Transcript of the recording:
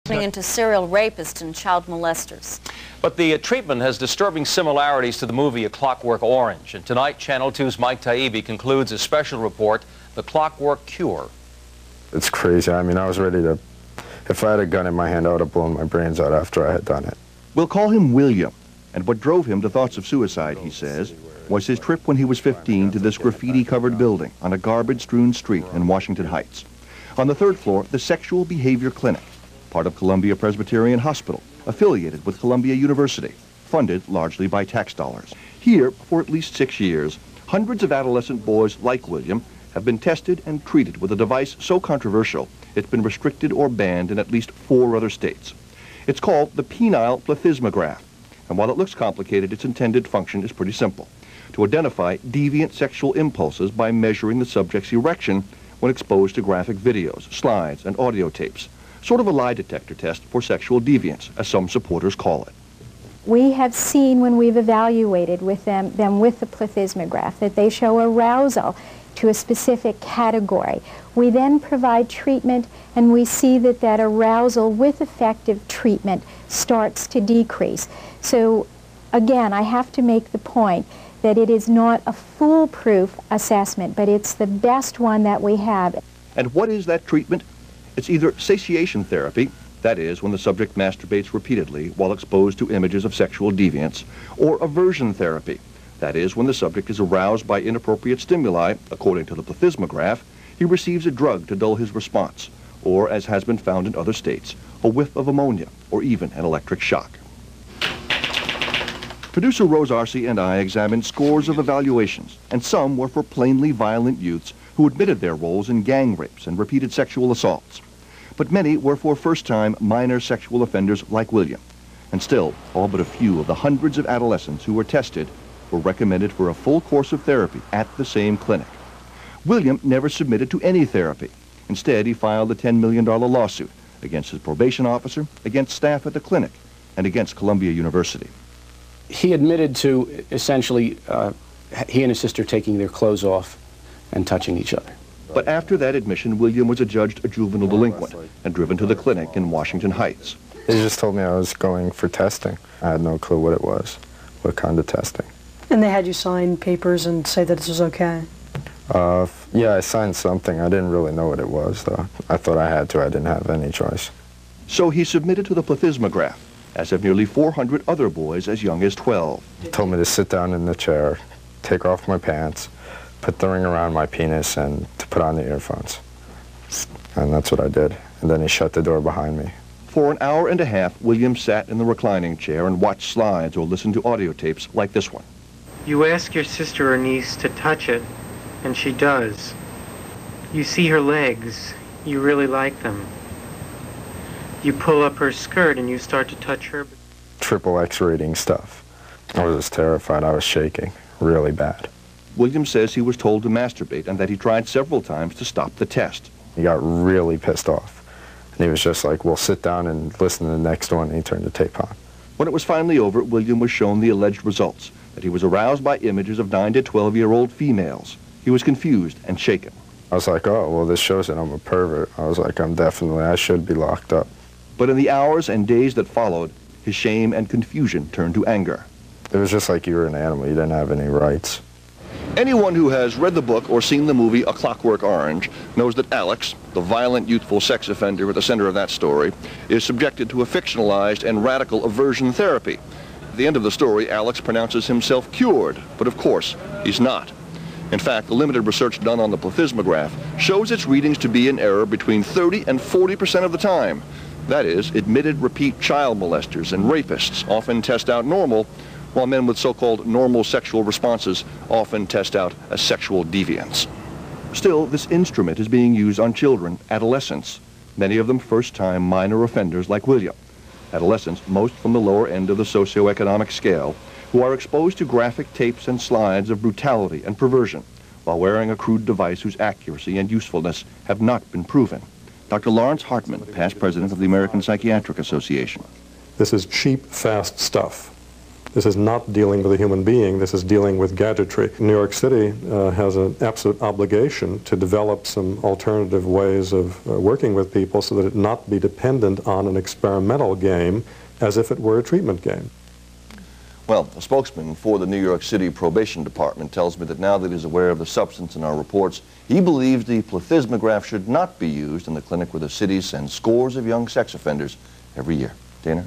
Turning into serial rapists and child molesters. But the treatment has disturbing similarities to the movie A Clockwork Orange. And tonight, Channel 2's Mike Taibbi concludes a special report, The Clockwork Cure. It's crazy. I mean, I was ready to, if I had a gun in my hand, I would have blown my brains out after I had done it. We'll call him William. And what drove him to thoughts of suicide, he says, was his trip when he was 15 to this graffiti-covered building on a garbage-strewn street in Washington Heights. On the third floor, the Sexual Behavior Clinic, part of Columbia Presbyterian Hospital, affiliated with Columbia University, funded largely by tax dollars. Here, for at least 6 years, hundreds of adolescent boys like William have been tested and treated with a device so controversial it's been restricted or banned in at least 4 other states. It's called the penile plethysmograph, and while it looks complicated, its intended function is pretty simple: to identify deviant sexual impulses by measuring the subject's erection when exposed to graphic videos, slides, and audio tapes. Sort of a lie detector test for sexual deviance, as some supporters call it. We have seen when we've evaluated with them with the plethysmograph that they show arousal to a specific category. We then provide treatment, and we see that that arousal with effective treatment starts to decrease. So again, I have to make the point that it is not a foolproof assessment, but it's the best one that we have. And what is that treatment? It's either satiation therapy, that is, when the subject masturbates repeatedly while exposed to images of sexual deviance, or aversion therapy, that is, when the subject is aroused by inappropriate stimuli. According to the plethysmograph, he receives a drug to dull his response, or, as has been found in other states, a whiff of ammonia, or even an electric shock. Producer Rose Arce and I examined scores of evaluations, and some were for plainly violent youths who admitted their roles in gang rapes and repeated sexual assaults. But many were for first-time minor sexual offenders like William. And still, all but a few of the hundreds of adolescents who were tested were recommended for a full course of therapy at the same clinic. William never submitted to any therapy. Instead, he filed a $10 million lawsuit against his probation officer, against staff at the clinic, and against Columbia University. He admitted to essentially he and his sister taking their clothes off and touching each other. But after that admission, William was adjudged a juvenile delinquent and driven to the clinic in Washington Heights. They just told me I was going for testing. I had no clue what it was, what kind of testing. And they had you sign papers and say that this was okay? Yeah, I signed something. I didn't really know what it was, though. I thought I had to. I didn't have any choice. So he submitted to the plethysmograph, as have nearly 400 other boys as young as 12. He told me to sit down in the chair, take off my pants, put the ring around my penis, and to put on the earphones. And that's what I did. And then he shut the door behind me. For an hour and a half, William sat in the reclining chair and watched slides or listened to audio tapes like this one. You ask your sister or niece to touch it, and she does. You see her legs. You really like them. You pull up her skirt and you start to touch her. Triple X rating stuff. I was just terrified. I was shaking really bad. William says he was told to masturbate and that he tried several times to stop the test. He got really pissed off. And he was just like, well, sit down and listen to the next one, and he turned the tape on. When it was finally over, William was shown the alleged results, that he was aroused by images of 9 to 12-year-old females. He was confused and shaken. I was like, oh, well, this shows that I'm a pervert. I was like, I should be locked up. But in the hours and days that followed, his shame and confusion turned to anger. It was just like you were an animal. You didn't have any rights. Anyone who has read the book or seen the movie A Clockwork Orange knows that Alex, the violent youthful sex offender at the center of that story, is subjected to a fictionalized and radical aversion therapy. At the end of the story, Alex pronounces himself cured, but of course, he's not. In fact, the limited research done on the plethysmograph shows its readings to be in error between 30 and 40% of the time. That is, admitted repeat child molesters and rapists often test out normal, while men with so-called normal sexual responses often test out a sexual deviance. Still, this instrument is being used on children, adolescents, many of them first-time minor offenders like William. Adolescents, most from the lower end of the socioeconomic scale, who are exposed to graphic tapes and slides of brutality and perversion while wearing a crude device whose accuracy and usefulness have not been proven. Dr. Lawrence Hartman, past president of the American Psychiatric Association. This is cheap, fast stuff. This is not dealing with a human being, this is dealing with gadgetry. New York City has an absolute obligation to develop some alternative ways of working with people so that it not be dependent on an experimental game as if it were a treatment game. Well, a spokesman for the New York City Probation Department tells me that now that he's aware of the substance in our reports, he believes the plethysmograph should not be used in the clinic where the city sends scores of young sex offenders every year. Dana?